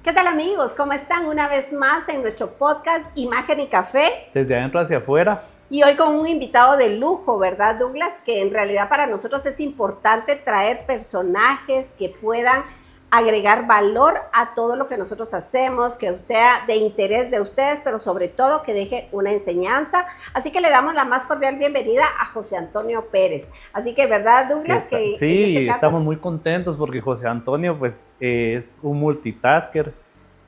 ¿Qué tal amigos? ¿Cómo están? Una vez más en nuestro podcast Imagen y Café. Desde adentro hacia afuera. Y hoy con un invitado de lujo, ¿verdad, Douglas? Que en realidad para nosotros es importante traer personajes que puedan agregar valor a todo lo que nosotros hacemos, que sea de interés de ustedes, pero sobre todo que deje una enseñanza. Así que le damos la más cordial bienvenida a José Antonio Pérez. Así que, ¿verdad, Douglas? Sí, estamos muy contentos porque José Antonio pues, es un multitasker.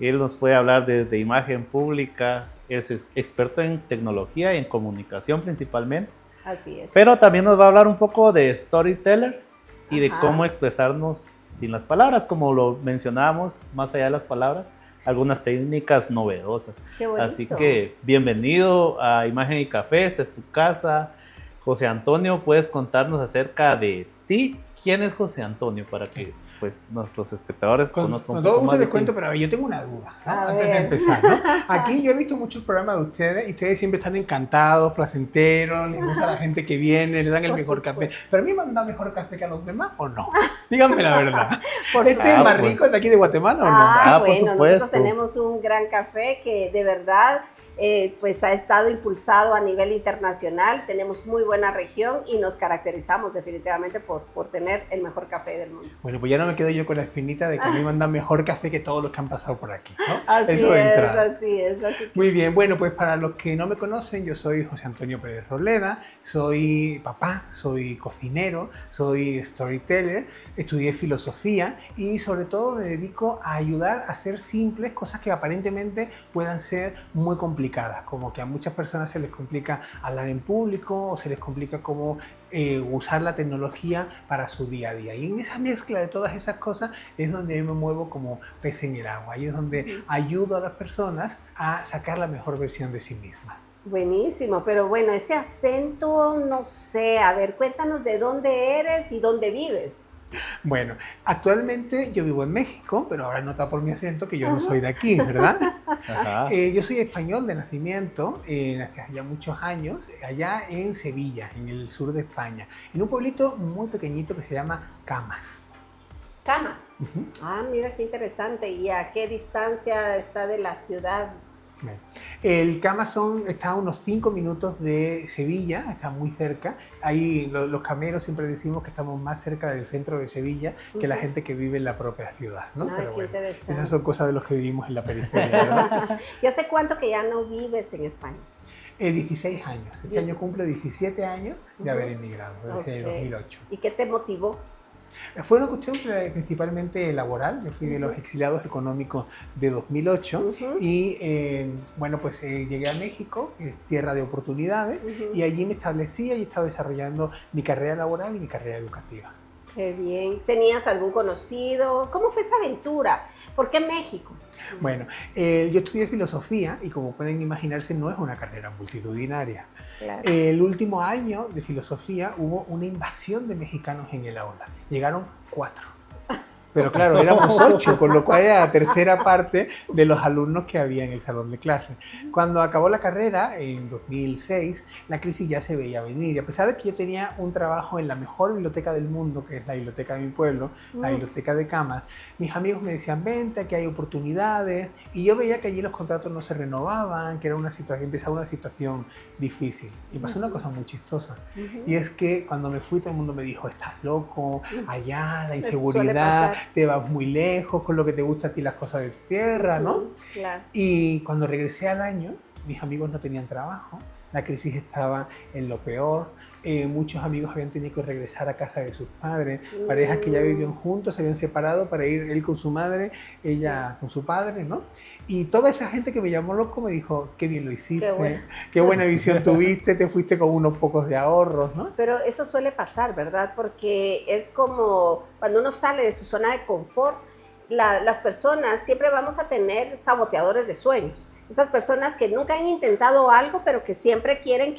Él nos puede hablar desde imagen pública, es experto en tecnología y en comunicación principalmente. Así es. Pero también nos va a hablar un poco de storyteller y de cómo expresarnos sin las palabras, como lo mencionábamos, más allá de las palabras, algunas técnicas novedosas. Qué bonito. Así que bienvenido a Imagen y Café, esta es tu casa. José Antonio, ¿puedes contarnos acerca de ti? ¿Quién es José Antonio? Para que pues, nuestros espectadores conozcan un poco más. Con todo gusto les cuento, pero yo tengo una duda, ¿no? Antes de empezar, ¿no? Aquí yo he visto muchos programas de ustedes y ustedes siempre están encantados, placenteros, les gusta a la gente que viene, les dan el mejor café. ¿Pero a mí me han dado mejor café que a los demás o no? Díganme la verdad. ¿Este es más rico de aquí de Guatemala o no? Bueno, nosotros tenemos un gran café que de verdad pues ha estado impulsado a nivel internacional. Tenemos muy buena región y nos caracterizamos definitivamente por tener el mejor café del mundo. Bueno, pues ya no me quedo yo con la espinita de que a mí me han dado mejor café que todos los que han pasado por aquí, ¿no? Así Eso de entrada. Así es. Muy bien, bueno, pues para los que no me conocen, yo soy José Antonio Pérez Roleda, soy papá, soy cocinero, soy storyteller, estudié filosofía y sobre todo me dedico a ayudar a hacer simples cosas que aparentemente puedan ser muy complicadas, como que a muchas personas se les complica hablar en público o se les complica cómo usar la tecnología para su día a día. Y en esa mezcla de todas esas cosas es donde me muevo como pez en el agua. Ahí es donde ayudo a las personas a sacar la mejor versión de sí mismas. Buenísimo, pero bueno, ese acento, no sé, a ver, cuéntanos de dónde eres y dónde vives. Bueno, actualmente yo vivo en México, pero ahora nota por mi acento que yo no soy de aquí, ¿verdad? Yo soy español de nacimiento, nací hace ya muchos años, allá en Sevilla, en el sur de España, en un pueblito muy pequeñito que se llama Camas. Camas. Mira qué interesante. ¿Y a qué distancia está de la ciudad? El Camas está a unos 5 minutos de Sevilla, está muy cerca. Ahí los cameros siempre decimos que estamos más cerca del centro de Sevilla que la gente que vive en la propia ciudad, ¿no? Pero bueno, esas son cosas de los que vivimos en la periferia, ¿verdad? ¿Y hace cuánto que ya no vives en España? 16 años. Este año cumplo 17 años de haber emigrado, desde 2008. ¿Y qué te motivó? Fue una cuestión principalmente laboral. Yo fui de los exiliados económicos de 2008 y bueno, pues llegué a México, que es tierra de oportunidades, y allí me establecí y estaba desarrollando mi carrera laboral y mi carrera educativa. Qué bien. ¿Tenías algún conocido? ¿Cómo fue esa aventura? ¿Por qué México? Bueno, yo estudié filosofía y como pueden imaginarse no es una carrera multitudinaria. Claro. El último año de filosofía hubo una invasión de mexicanos en el aula. Llegaron 4. Pero claro, éramos 8, con lo cual era la tercera parte de los alumnos que había en el salón de clase. Cuando acabó la carrera, en 2006, la crisis ya se veía venir. Y a pesar de que yo tenía un trabajo en la mejor biblioteca del mundo, que es la biblioteca de mi pueblo, la biblioteca de Camas, mis amigos me decían, vente, que hay oportunidades. Y yo veía que allí los contratos no se renovaban, que era empezaba una situación difícil. Y pasó una cosa muy chistosa. Y es que cuando me fui, todo el mundo me dijo, estás loco, allá, la inseguridad, te vas muy lejos con lo que te gusta a ti las cosas de tu tierra, ¿no? Claro. Y cuando regresé al año, mis amigos no tenían trabajo, la crisis estaba en lo peor, muchos amigos habían tenido que regresar a casa de sus padres, parejas que ya vivían juntos se habían separado para ir él con su madre, ella con su padre, ¿no? Y toda esa gente que me llamó loco me dijo, qué bien lo hiciste, qué buena visión tuviste, te fuiste con unos pocos de ahorros, ¿no? Pero eso suele pasar, ¿verdad? Porque es como cuando uno sale de su zona de confort, las personas siempre vamos a tener saboteadores de sueños. Esas personas que nunca han intentado algo, pero que siempre quieren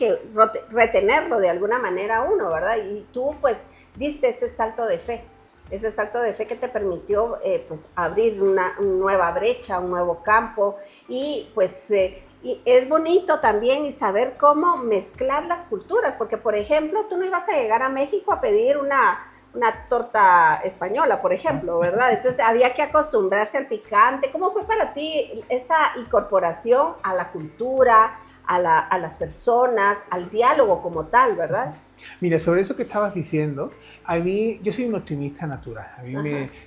retenerlo de alguna manera a uno, ¿verdad? Y tú, pues, diste ese salto de fe que te permitió, pues, abrir una nueva brecha, un nuevo campo. Y, pues, y es bonito también y saber cómo mezclar las culturas, porque, por ejemplo, tú no ibas a llegar a México a pedir una una torta española, por ejemplo, ¿verdad? Entonces había que acostumbrarse al picante. ¿Cómo fue para ti esa incorporación a la cultura, a las personas, al diálogo como tal, ¿verdad? Mira, sobre eso que estabas diciendo, a mí, yo soy un optimista natural. A mí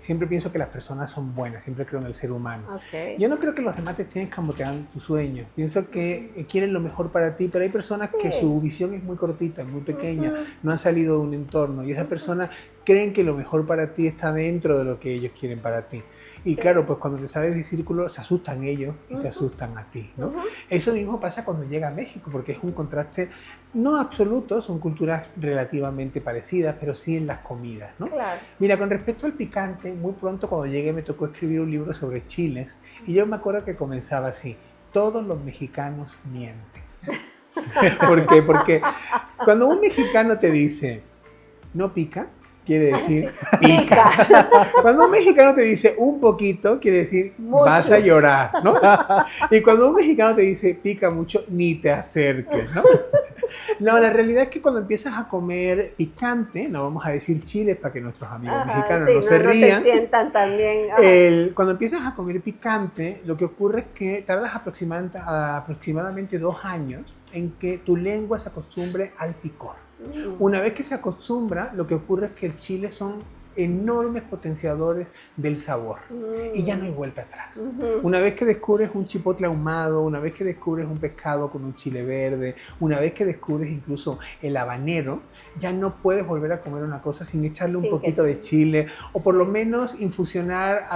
siempre pienso que las personas son buenas, siempre creo en el ser humano. Okay. Yo no creo que los demás te estén escamoteando tus sueños. Pienso que quieren lo mejor para ti, pero hay personas que su visión es muy cortita, muy pequeña, no han salido de un entorno y esas personas creen que lo mejor para ti está dentro de lo que ellos quieren para ti. Y claro, pues cuando te sales del círculo se asustan ellos y te asustan a ti, ¿no? Eso mismo pasa cuando llega a México, porque es un contraste no absoluto, son culturas relativamente parecidas, pero sí en las comidas, ¿no? Claro. Mira, con respecto al picante, muy pronto cuando llegué me tocó escribir un libro sobre chiles y yo me acuerdo que comenzaba así: todos los mexicanos mienten. ¿Por qué? Porque cuando un mexicano te dice no pica, quiere decir pica. Cuando un mexicano te dice un poquito, quiere decir mucho. Vas a llorar, ¿no? Y cuando un mexicano te dice pica mucho, ni te acerques, ¿no? No, la realidad es que cuando empiezas a comer picante, no vamos a decir chiles para que nuestros amigos mexicanos no se rían. No se sientan también. Cuando empiezas a comer picante, lo que ocurre es que tardas aproximadamente 2 años en que tu lengua se acostumbre al picor. Una vez que se acostumbra, lo que ocurre es que el chile son enormes potenciadores del sabor y ya no hay vuelta atrás. Una vez que descubres un chipotle ahumado, una vez que descubres un pescado con un chile verde, una vez que descubres incluso el habanero, ya no puedes volver a comer una cosa sin echarle un poquito de chile o por lo menos infusionar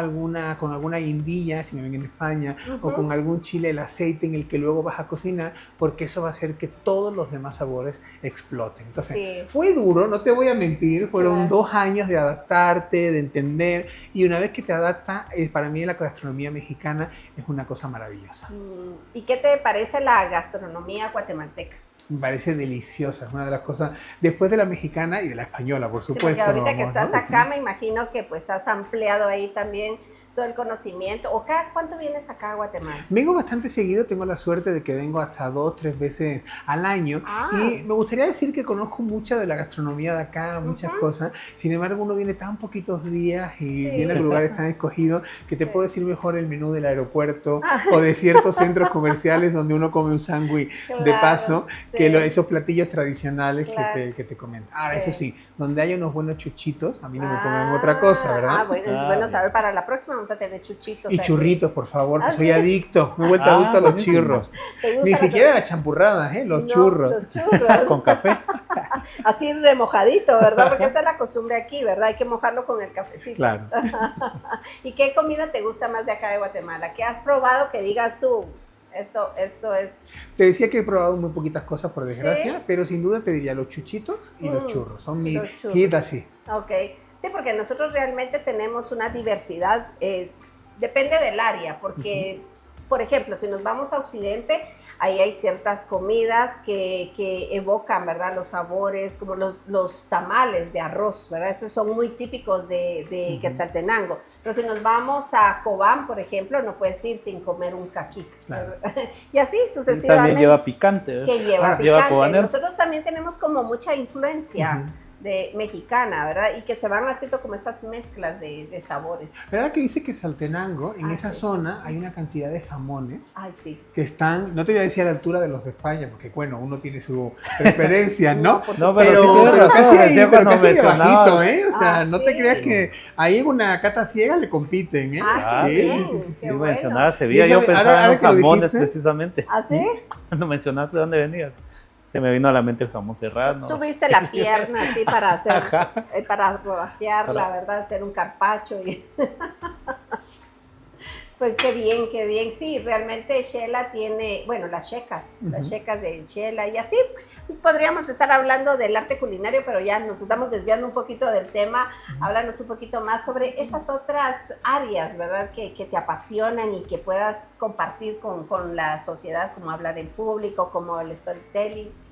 con alguna guindilla, si me ven en España, o con algún chile, el aceite en el que luego vas a cocinar, porque eso va a hacer que todos los demás sabores exploten. Entonces, fue duro, no te voy a mentir, fueron 2 años de adaptarte, de entender, y una vez que te adaptas, para mí la gastronomía mexicana es una cosa maravillosa. ¿Y qué te parece la gastronomía guatemalteca? Me parece deliciosa, es una de las cosas, después de la mexicana y de la española, por supuesto. Sí, porque ahorita que estás acá, me imagino que pues has ampliado ahí también todo el conocimiento. ¿O cada cuánto vienes acá a Guatemala? Vengo bastante seguido, tengo la suerte de que vengo hasta 2, 3 veces al año. Y me gustaría decir que conozco mucha de la gastronomía de acá, muchas cosas. Sin embargo, uno viene tan poquitos días y viene a lugares tan escogidos que te puedo decir mejor el menú del aeropuerto o de ciertos centros comerciales donde uno come un sándwich de paso que esos platillos tradicionales que te comento. Ahora, eso sí, donde haya unos buenos chuchitos, a mí no me comen otra cosa, ¿verdad? Bueno, es bueno saber para la próxima. Vamos a tener chuchitos. Y churritos, por favor, que soy adicto. Me he vuelto adicto a los churros. Ni siquiera las champurradas, los churros. Los churros. Con café. Así remojadito, ¿verdad? Porque esa es la costumbre aquí, ¿verdad? Hay que mojarlo con el cafecito. Claro. ¿Y qué comida te gusta más de acá de Guatemala? ¿Qué has probado que digas tú? Esto es... Te decía que he probado muy poquitas cosas, por desgracia, pero sin duda te diría los chuchitos y los churros. Son mi hit así. Ok. Sí, porque nosotros realmente tenemos una diversidad, depende del área, porque, por ejemplo, si nos vamos a Occidente, ahí hay ciertas comidas que evocan, ¿verdad?, los sabores, como los tamales de arroz, ¿verdad? Esos son muy típicos de Quetzaltenango. Pero si nos vamos a Cobán, por ejemplo, no puedes ir sin comer un caquic. Claro. Y así sucesivamente. También lleva picante. Que lleva picante. Lleva nosotros también tenemos como mucha influencia de mexicana, ¿verdad? Y que se van haciendo como esas mezclas de sabores. ¿Verdad que dice que Quetzaltenango, en esa zona, hay una cantidad de jamones que están, no te voy a decir a la altura de los de España, porque bueno, uno tiene su preferencia, ¿no? Pero casi abajito, ¿eh? O sea, no te creas que ahí en una cata ciega le compiten, ¿eh? Sí, mencionaba Sevilla, yo pensaba en los jamones precisamente. ¿Ah, sí? Cuando mencionaste de dónde venías. Se me vino a la mente el jamón serrano. Tú viste la pierna así para hacer, para rodajearla, ¿verdad? Hacer un carpaccio. Pues qué bien. Sí, realmente Xela tiene, bueno, las checas de Xela y así. Podríamos estar hablando del arte culinario, pero ya nos estamos desviando un poquito del tema. Háblanos un poquito más sobre esas otras áreas, ¿verdad? Que te apasionan y que puedas compartir con la sociedad, como hablar en público, como el storytelling.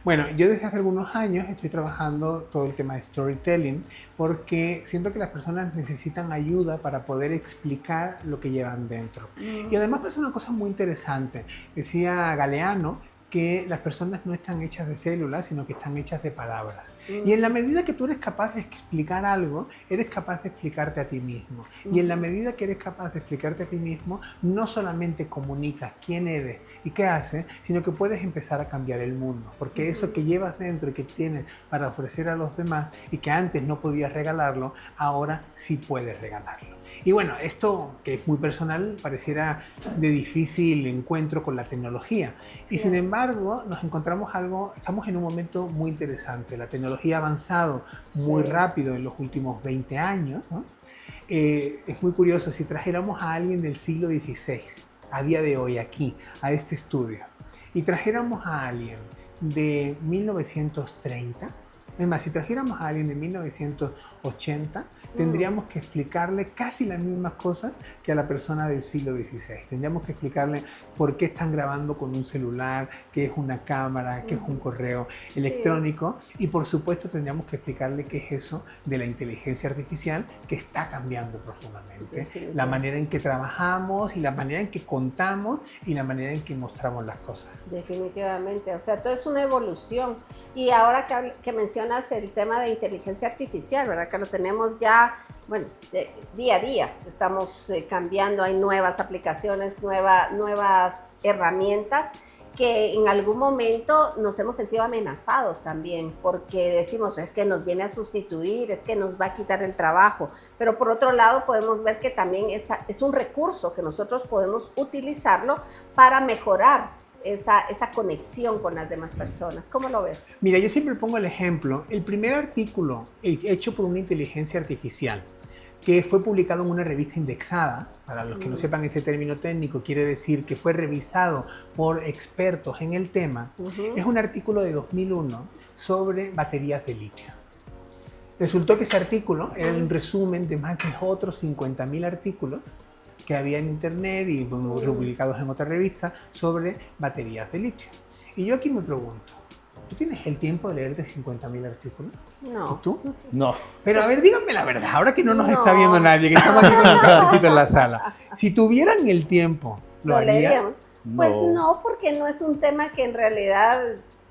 Bueno, yo desde hace algunos años estoy trabajando todo el tema de storytelling porque siento que las personas necesitan ayuda para poder explicar lo que llevan dentro. Y además pasa una cosa muy interesante. Decía Galeano que las personas no están hechas de células, sino que están hechas de palabras. Y en la medida que tú eres capaz de explicar algo, eres capaz de explicarte a ti mismo. Y en la medida que eres capaz de explicarte a ti mismo, no solamente comunicas quién eres y qué haces, sino que puedes empezar a cambiar el mundo. Porque eso que llevas dentro y que tienes para ofrecer a los demás y que antes no podías regalarlo, ahora sí puedes regalarlo. Y bueno, esto que es muy personal pareciera de difícil encuentro con la tecnología. Y sin embargo, nos encontramos estamos en un momento muy interesante. La tecnología ha avanzado muy rápido en los últimos 20 años, ¿no? Es muy curioso, si trajéramos a alguien del siglo XVI, a día de hoy, aquí, a este estudio, y trajéramos a alguien de 1930, es más, si trajéramos a alguien de 1980, tendríamos que explicarle casi las mismas cosas que a la persona del siglo XVI. Tendríamos que explicarle por qué están grabando con un celular, qué es una cámara, qué es un correo electrónico, y por supuesto tendríamos que explicarle qué es eso de la inteligencia artificial que está cambiando profundamente. La manera en que trabajamos y la manera en que contamos y la manera en que mostramos las cosas. Definitivamente, o sea, todo es una evolución. Y ahora que mencionas el tema de inteligencia artificial, ¿verdad? Que lo tenemos ya, bueno, día a día, estamos cambiando, hay nuevas aplicaciones, nuevas herramientas que en algún momento nos hemos sentido amenazados también, porque decimos, es que nos viene a sustituir, es que nos va a quitar el trabajo, pero por otro lado podemos ver que también es un recurso que nosotros podemos utilizarlo para mejorar esa conexión con las demás personas. ¿Cómo lo ves? Mira, yo siempre pongo el ejemplo. El primer artículo hecho por una inteligencia artificial que fue publicado en una revista indexada, para los que no sepan este término técnico, quiere decir que fue revisado por expertos en el tema, es un artículo de 2001 sobre baterías de litio. Resultó que ese artículo era un resumen de más de otros 50.000 artículos que había en internet y publicados en otra revista sobre baterías de litio. Y yo aquí me pregunto, ¿tú tienes el tiempo de leerte 50.000 artículos? No. ¿Y tú? No. Pero a ver, díganme la verdad, ahora que no nos está viendo nadie, que estamos aquí con un cafecito en la sala. Si tuvieran el tiempo, ¿lo harían? Pues no, porque no es un tema que en realidad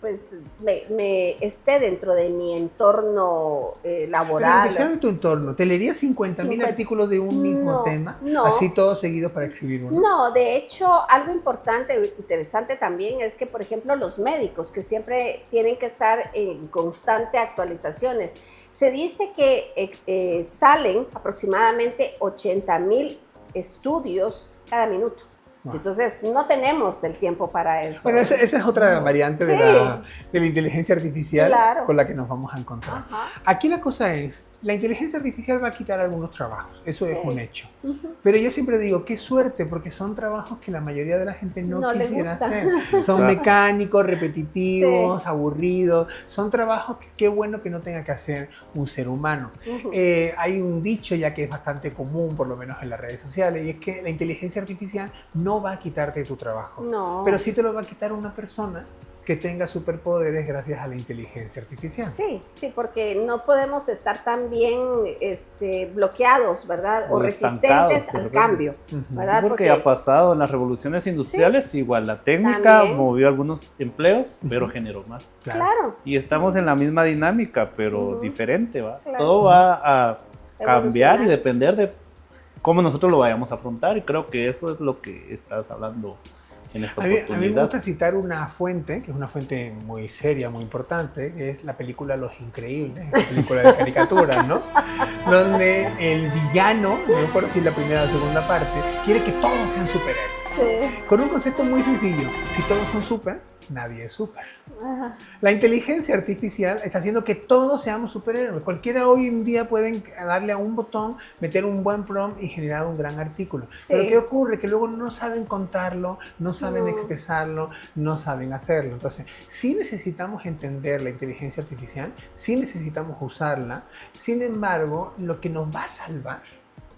pues me esté dentro de mi entorno laboral. Pero aunque sea en tu entorno, ¿te leerías 50.000 artículos de un mismo tema? No. Así todos seguidos para escribir uno. No, de hecho, algo interesante también es que, por ejemplo, los médicos que siempre tienen que estar en constante actualizaciones. Se dice que salen aproximadamente 80.000 estudios cada minuto. Entonces, no tenemos el tiempo para eso. Bueno, esa es otra variante de la inteligencia artificial con la que nos vamos a encontrar. Aquí la cosa es, la inteligencia artificial va a quitar algunos trabajos, eso es un hecho. Pero yo siempre digo, qué suerte, porque son trabajos que la mayoría de la gente no quisiera hacer. Son mecánicos, repetitivos, aburridos, son trabajos que qué bueno que no tenga que hacer un ser humano. Hay un dicho ya que es bastante común, por lo menos en las redes sociales, y es que la inteligencia artificial no va a quitarte tu trabajo, pero sí te lo va a quitar una persona que tenga superpoderes gracias a la inteligencia artificial. Sí, porque no podemos estar tan bien bloqueados, ¿verdad? O resistentes al cambio, ¿verdad? Porque ha pasado en las revoluciones industriales, igual la técnica movió algunos empleos, pero generó más. Claro. Y estamos en la misma dinámica, pero diferente, ¿va? Todo va a cambiar y depender de cómo nosotros lo vayamos a afrontar, y creo que eso es lo que estás hablando en esta oportunidad. A mí me gusta citar una fuente, que es una fuente muy seria, muy importante, que es la película Los Increíbles, esa película de caricaturas, ¿no? Donde el villano, no me acuerdo si es la primera o segunda parte, quiere que todos sean superhéroes. Con un concepto muy sencillo, si todos son super, nadie es super. La inteligencia artificial está haciendo que todos seamos superhéroes. Cualquiera hoy en día puede darle a un botón, meter un buen prompt y generar un gran artículo. Pero ¿qué ocurre? Que luego no saben contarlo, no saben expresarlo, no saben hacerlo. Entonces, sí necesitamos entender la inteligencia artificial, sí necesitamos usarla. Sin embargo, lo que nos va a salvar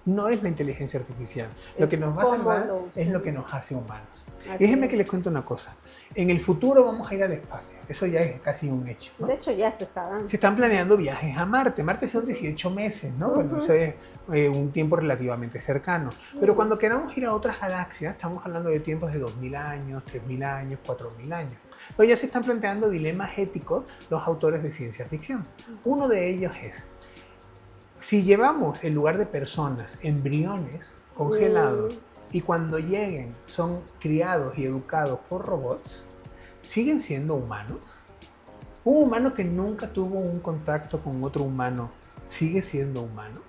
no es la inteligencia artificial. Lo que nos va a salvar es lo que nos hace humanos. Déjenme que les cuente una cosa. En el futuro vamos a ir al espacio. eso ya es casi un hecho, ¿no? De hecho, ya se está dando. Se están planeando viajes a Marte. Marte son 18 meses, ¿no? Bueno, eso es un tiempo relativamente cercano. Pero cuando queramos ir a otras galaxias, estamos hablando de tiempos de 2000 años, 3000 años, 4000 años. Entonces ya se están planteando dilemas éticos los autores de ciencia ficción. Uno de ellos es, si llevamos en lugar de personas embriones congelados y cuando lleguen son criados y educados por robots, ¿siguen siendo humanos? Un humano que nunca tuvo un contacto con otro humano, ¿sigue siendo humano?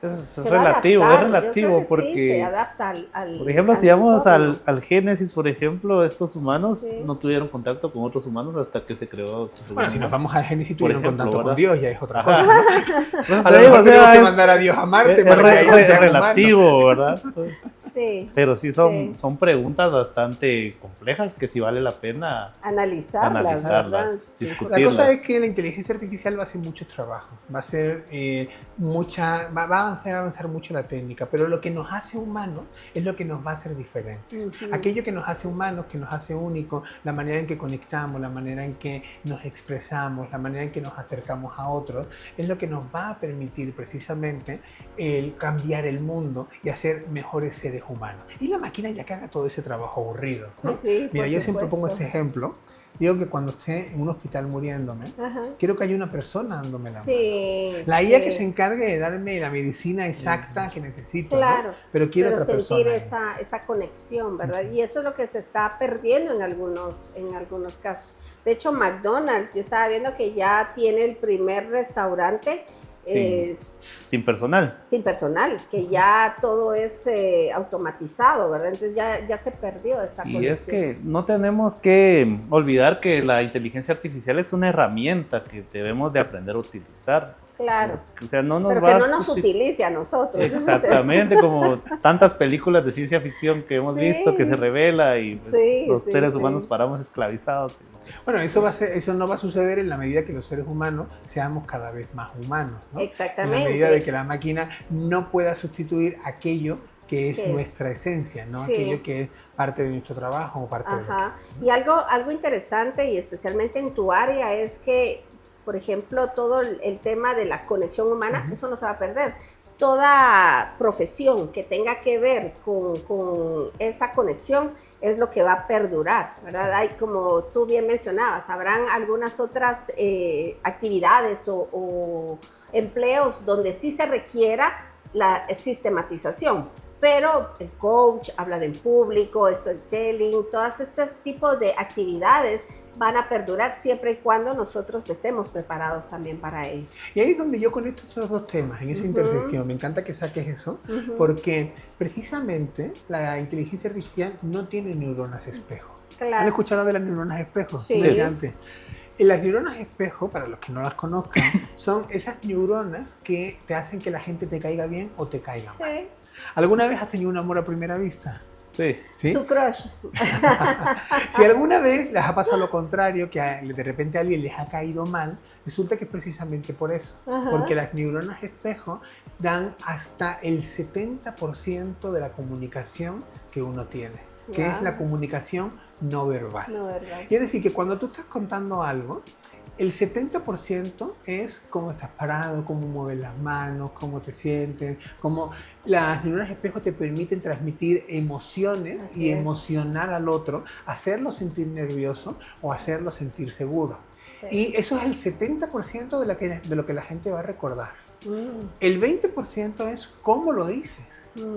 Es Se va a relativo, adaptar, es yo relativo creo que porque... sí, se adapta al Por ejemplo, al si vamos entorno. al Génesis, por ejemplo, estos humanos Sí. no tuvieron contacto con otros humanos hasta que se creó su segundo Bueno, si nos humano. vamos al Génesis, Por tuvieron ejemplo, contacto con ¿verdad? Dios, ya es otra Ajá. cosa, ¿no? Entonces, A te lo digo, mejor o tenemos sea, que mandar a Dios a Marte es para que ahí sí sea humano. relativo, ¿verdad? Sí. Pero sí Sí. son preguntas bastante complejas que sí vale la pena Analizarlas, ¿verdad? analizarlas, Sí. La discutirlas. cosa es que la inteligencia artificial va a hacer muchos trabajos, va a hacer va a avanzar mucho la técnica, pero lo que nos hace humanos es lo que nos va a hacer diferentes. Aquello que nos hace humanos, que nos hace únicos, la manera en que conectamos, la manera en que nos expresamos, la manera en que nos acercamos a otros, es lo que nos va a permitir precisamente el cambiar el mundo y hacer mejores seres humanos. Y la máquina ya que haga todo ese trabajo aburrido, ¿no? Sí, Mira, por yo siempre pongo supuesto. este ejemplo. Digo que cuando esté en un hospital muriéndome, Ajá. quiero que haya una persona dándome la mano. Sí. La IA sí. que se encargue de darme la medicina exacta que necesito, Claro, ¿no? Pero quiero otra sentir persona. esa conexión, ¿verdad? Y eso es lo que se está perdiendo en algunos casos. De hecho, McDonald's, yo estaba viendo que ya tiene el primer restaurante Sin personal. sin personal, que ya todo es automatizado, ¿verdad? Entonces ya se perdió esa Y conexión. es que no tenemos que olvidar que la inteligencia artificial es una herramienta que debemos de aprender a utilizar. Claro, O sea, no nos pero va que a no nos susti- utilice a nosotros. Exactamente, como tantas películas de ciencia ficción que hemos Sí. visto que se revela y pues, Sí, los sí, seres sí. humanos paramos esclavizados. Bueno, eso no va a suceder en la medida que los seres humanos seamos cada vez más humanos, ¿no? Exactamente. En la medida de que la máquina no pueda sustituir aquello que es ¿Qué es? nuestra esencia, ¿no? Sí. Aquello que es parte de nuestro trabajo o parte de lo que Ajá. hacemos. Y algo interesante, y especialmente en tu área, es que, por ejemplo, todo el tema de la conexión humana, eso no se va a perder. Toda profesión que tenga que ver con esa conexión es lo que va a perdurar, ¿verdad? Hay, como tú bien mencionabas, habrán algunas otras actividades o empleos donde sí se requiera la sistematización, pero el coach, hablar en público, storytelling, todos estos tipos de actividades van a perdurar siempre y cuando nosotros estemos preparados también para ello. Y ahí es donde yo conecto estos dos temas, en esa intersección. Me encanta que saques eso, porque precisamente la inteligencia artificial no tiene neuronas espejo. ¿Han Claro. escuchado de las neuronas espejo? Sí. Desde antes. Y las neuronas espejo, para los que no las conozcan, son esas neuronas que te hacen que la gente te caiga bien o te caiga mal. Sí. ¿Alguna vez has tenido un amor a primera vista? Sí. ¿Sí? Su crush. Si alguna vez les ha pasado lo contrario, que de repente a alguien les ha caído mal, resulta que es precisamente por eso. Ajá. Porque las neuronas espejo dan hasta el 70% de la comunicación que uno tiene, que es Wow. la comunicación no verbal. No, ¿verdad? Y es decir, que cuando tú estás contando algo, el 70% es cómo estás parado, cómo mueves las manos, cómo te sientes, cómo las neuronas espejo te permiten transmitir emociones Así y es. emocionar al otro, hacerlo sentir nervioso o hacerlo sentir seguro. Sí. Y eso es el 70% de lo que la gente va a recordar. Mm, El 20% es cómo lo dices,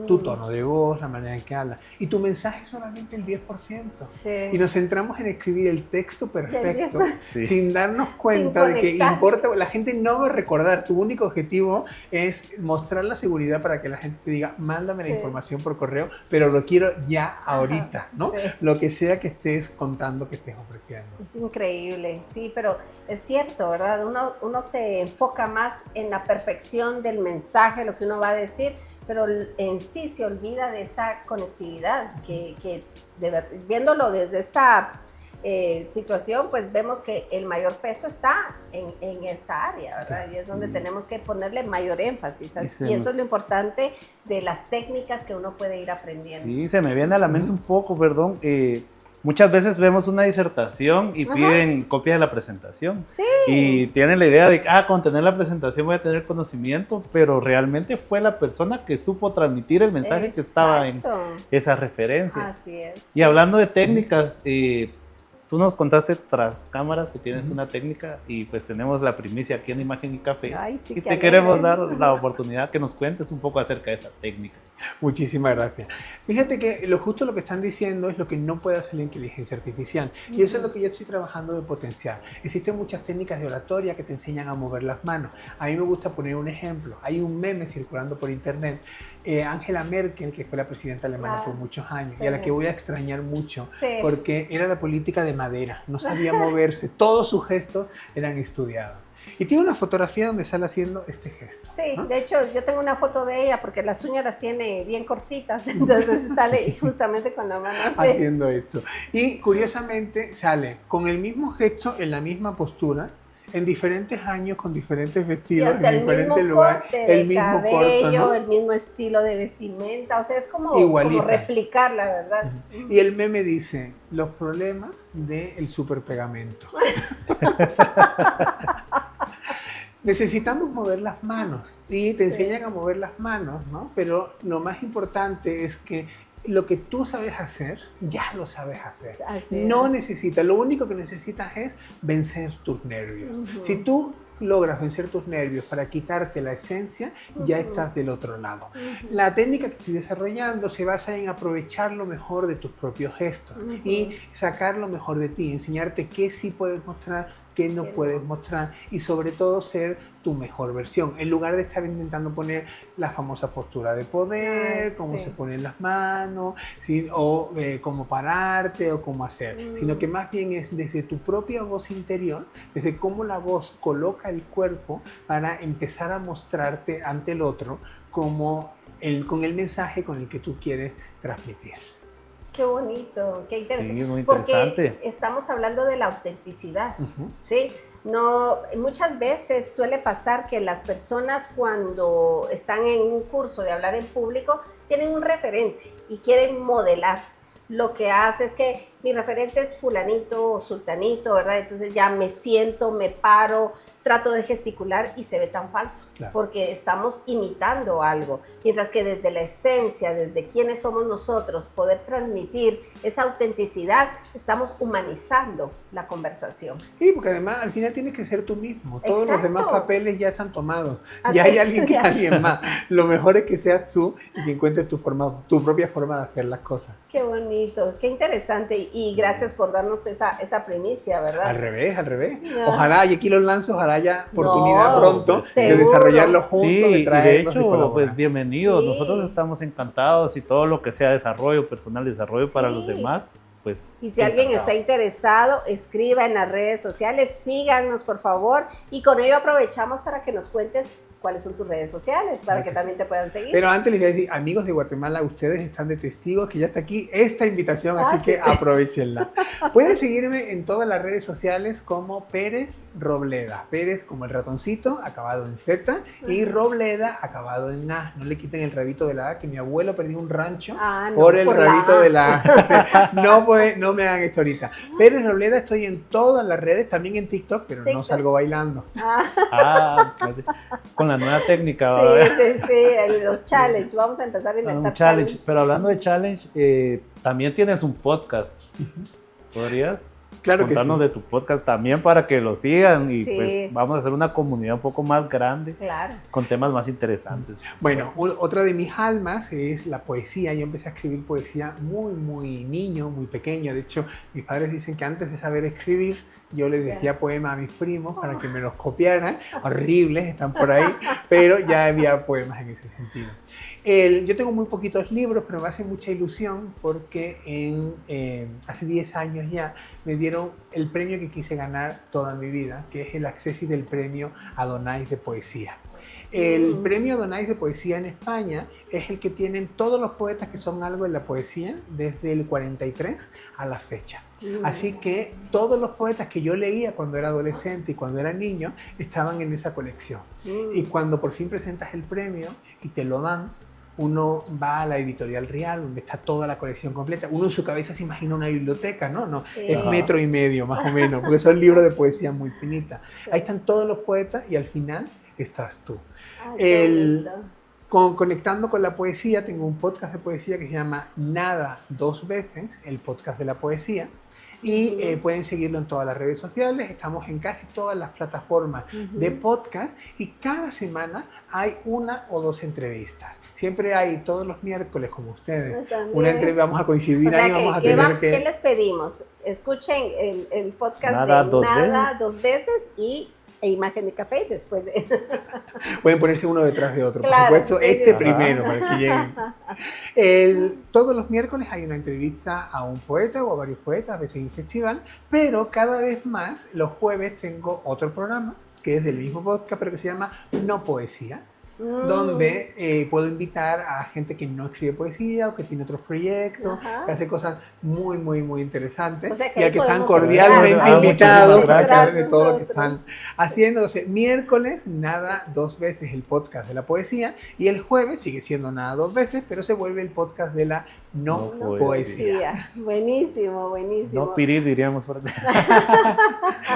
tu tono de voz, la manera en que hablas. Y tu mensaje es solamente el 10%. Sí. Y nos centramos en escribir el texto perfecto Sí. sin darnos cuenta de que conectar. importa, la gente no va a recordar, tu único objetivo es mostrar la seguridad para que la gente te diga, mándame Sí. la información por correo, pero lo quiero ya ahorita, ¿no? sí. Lo que sea que estés contando, que estés ofreciendo. Es increíble, sí, pero es cierto, ¿verdad? Uno se enfoca más en la perfección del mensaje, lo que uno va a decir, pero en sí se olvida de esa conectividad, que viéndolo desde esta situación, pues vemos que el mayor peso está en esta área, ¿verdad? Y es donde tenemos que ponerle mayor énfasis. Y eso es lo importante de las técnicas que uno puede ir aprendiendo. Sí, se me viene a la mente un poco, perdón. muchas veces vemos una disertación y Ajá. piden copia de la presentación. Sí. Y tienen la idea de que, con tener la presentación voy a tener conocimiento, pero realmente fue la persona que supo transmitir el mensaje que estaba en Exacto. esa referencia. Así es. Y hablando de técnicas, tú nos contaste tras cámaras que tienes una técnica y pues tenemos la primicia aquí en Imagen y Café. Ay, sí, y qué te queremos alegre. dar la oportunidad que nos cuentes un poco acerca de esa técnica. Muchísimas gracias. Fíjate que justo lo que están diciendo es lo que no puede hacer la inteligencia artificial. Y eso es lo que yo estoy trabajando de potenciar. Existen muchas técnicas de oratoria que te enseñan a mover las manos. A mí me gusta poner un ejemplo. Hay un meme circulando por internet. Angela Merkel, que fue la presidenta alemana por muchos años, sí. y a la que voy a extrañar mucho, Sí. porque era la política de madera. No sabía moverse. Todos sus gestos eran estudiados. Y tiene una fotografía donde sale haciendo este gesto. Sí, ¿no? de hecho yo tengo una foto de ella porque las uñas las tiene bien cortitas, entonces sale justamente con la mano así. Haciendo esto. Y curiosamente sale con el mismo gesto, en la misma postura, en diferentes años, con diferentes Y vestidos, hasta en el mismo diferentes lugares, corte de el mismo cabello, corte, ¿no? el mismo estilo de vestimenta, o sea, es como Igualita. replicar, la verdad. Y el meme dice, los problemas del superpegamento. Necesitamos mover las manos y te enseñan a mover las manos, ¿no? Pero lo más importante es que lo que tú sabes hacer, ya lo sabes hacer. Así No es. necesitas, lo único que necesitas es vencer tus nervios. Ujú. Si tú logras vencer tus nervios para quitarte la esencia, ya estás del otro lado. La técnica que estoy desarrollando se basa en aprovechar lo mejor de tus propios gestos y sacar lo mejor de ti, enseñarte qué sí puedes mostrar, qué no puedes mostrar y sobre todo ser tu mejor versión, en lugar de estar intentando poner la famosa postura de poder, cómo se ponen las manos, ¿sí? O cómo pararte o cómo hacer, sino que más bien es desde tu propia voz interior, desde cómo la voz coloca el cuerpo para empezar a mostrarte ante el otro como con el mensaje con el que tú quieres transmitir. Qué bonito, qué interesante. Sí, muy interesante. Porque estamos hablando de la autenticidad, Uh-huh. ¿sí? No, muchas veces suele pasar que las personas cuando están en un curso de hablar en público tienen un referente y quieren modelar. Lo que hace es que mi referente es fulanito o sultanito, ¿verdad? Entonces ya me siento, me paro, trato de gesticular y se ve tan falso, Claro. porque estamos imitando algo, mientras que desde la esencia, desde quiénes somos nosotros, poder transmitir esa autenticidad, estamos humanizando la conversación. Sí, porque además al final tienes que ser tú mismo. Todos los Exacto. demás papeles ya están tomados. Así Ya hay es, alguien que ya. alguien más. Lo mejor es que seas tú y que encuentres tu propia forma de hacer las cosas. Qué bonito, qué interesante y gracias por darnos esa primicia, ¿verdad? Al revés, al revés. No. Ojalá, y aquí los lanzo, ojalá haya oportunidad No, pronto de seguro. desarrollarlos juntos, Sí, de y de traerlos, de hecho, colaborar. pues bienvenidos. Sí. Nosotros estamos encantados y todo lo que sea desarrollo personal, desarrollo para los Sí. demás, pues. Y si alguien encantado. está interesado, escriba en las redes sociales, síganos por favor y con ello aprovechamos para que nos cuentes cuáles son tus redes sociales para que también te puedan seguir. Pero antes les voy a decir, amigos de Guatemala, ustedes están de testigos que ya está aquí esta invitación, así sí. que aprovechenla. Pueden seguirme en todas las redes sociales como Pérez Robleda. Pérez como el ratoncito, acabado en Z, y Robleda, acabado en A. No le quiten el rabito de la A, que mi abuelo perdió un rancho No, por el por la rabito A. de la A. O sea, no me hagan esto ahorita. Pérez Robleda, estoy en todas las redes, también en TikTok, pero no TikTok. salgo bailando. Así, con la nueva técnica. Sí, ¿verdad? sí, los challenge, vamos a empezar a inventar Un challenge. challenge. Pero hablando de challenge, también tienes un podcast. ¿Podrías Claro que contarnos sí. de tu podcast también para que lo sigan? Y Sí. pues vamos a hacer una comunidad un poco más grande Claro. con temas más interesantes. Bueno, otra de mis almas es la poesía. Yo empecé a escribir poesía muy niño, muy pequeño. De hecho, mis padres dicen que antes de saber escribir, yo les decía poemas a mis primos para que me los copiaran. Horribles, están por ahí, pero ya había poemas en ese sentido. Yo tengo muy poquitos libros, pero me hace mucha ilusión porque hace 10 años ya me dieron el premio que quise ganar toda mi vida, que es el Accessit del premio Adonais de poesía. El premio Adonais de poesía en España es el que tienen todos los poetas que son algo en la poesía desde el 43 a la fecha. Así que todos los poetas que yo leía cuando era adolescente y cuando era niño estaban en esa colección. Y cuando por fin presentas el premio y te lo dan, uno va a la Editorial Real, donde está toda la colección completa. Uno en su cabeza se imagina una biblioteca, ¿no? No, Sí. es 1,5 metros más o menos, porque son libros de poesía muy finitas. Sí. Ahí están todos los poetas y al final estás tú. Ay, qué bonito. Conectando con la poesía, tengo un podcast de poesía que se llama Nada Dos Veces, el podcast de la poesía. Y pueden seguirlo en todas las redes sociales. Estamos en casi todas las plataformas de podcast y cada semana hay 1 o 2 entrevistas. Siempre hay todos los miércoles, como ustedes, una entrevista. Vamos a coincidir O sea, ahí, vamos a tener ¿qué les pedimos? Escuchen el podcast Nada de dos Nada veces. 2 veces e Imagen de Café después de... Pueden ponerse uno detrás de otro, Claro, por supuesto, sí, este sí. primero, para que lleguen. Todos los miércoles hay una entrevista a un poeta o a varios poetas, a veces en festival, pero cada vez más los jueves tengo otro programa que es del mismo podcast, pero que se llama No Poesía, donde puedo invitar a gente que no escribe poesía o que tiene otros proyectos, Ajá. que hace cosas muy, muy, muy interesantes, O sea, que y ahí al que están podemos cordialmente hablar. invitados Muchísimas para gracias. saber de todo lo que Nosotros. están haciendo. Entonces, miércoles, Nada Dos Veces, el podcast de la poesía, y el jueves sigue siendo Nada Dos Veces, pero se vuelve el podcast de la no, No poesía. Buenísimo, buenísimo. No pirir, diríamos por acá.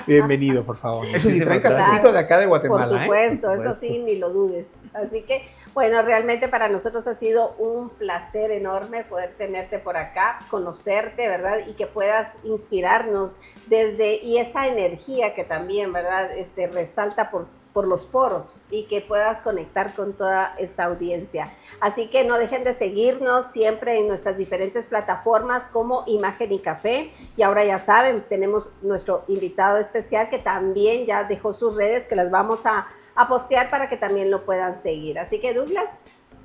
Bienvenido, por favor. Eso sí, Muchísimas trae gracias. cafecito de acá de Por Guatemala, supuesto, Por eso supuesto. sí, ni lo dudes. Así que, bueno, realmente para nosotros ha sido un placer enorme poder tenerte por acá, conocerte, ¿verdad? Y que puedas inspirarnos y esa energía que también, ¿verdad? Resalta por los poros y que puedas conectar con toda esta audiencia. Así que no dejen de seguirnos siempre en nuestras diferentes plataformas como Imagen y Café. Y ahora ya saben, tenemos nuestro invitado especial que también ya dejó sus redes, que las vamos a postear para que también lo puedan seguir. Así que Douglas,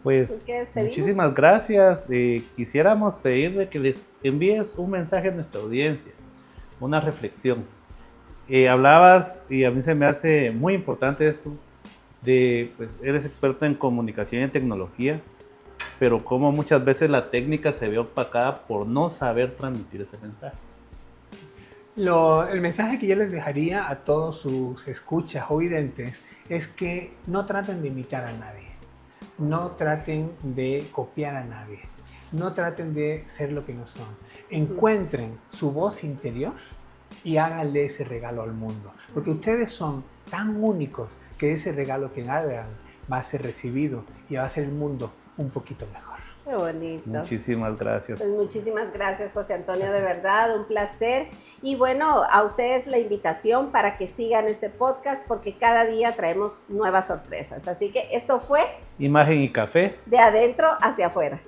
Pues ¿qué despedimos? muchísimas gracias. Quisiéramos pedirle que les envíes un mensaje a nuestra audiencia, una reflexión. Hablabas, y a mí se me hace muy importante esto, pues eres experto en comunicación y en tecnología, pero como muchas veces la técnica se ve opacada por no saber transmitir ese mensaje. El mensaje que yo les dejaría a todos sus escuchas o videntes es que no traten de imitar a nadie, no traten de copiar a nadie, no traten de ser lo que no son. Encuentren su voz interior y háganle ese regalo al mundo, porque ustedes son tan únicos que ese regalo que hagan va a ser recibido y va a hacer el mundo un poquito mejor. Qué bonito. Muchísimas gracias. Pues muchísimas gracias, José Antonio, de verdad, un placer. Y bueno, a ustedes la invitación para que sigan este podcast porque cada día traemos nuevas sorpresas. Así que esto fue Imagen y Café. de adentro hacia afuera.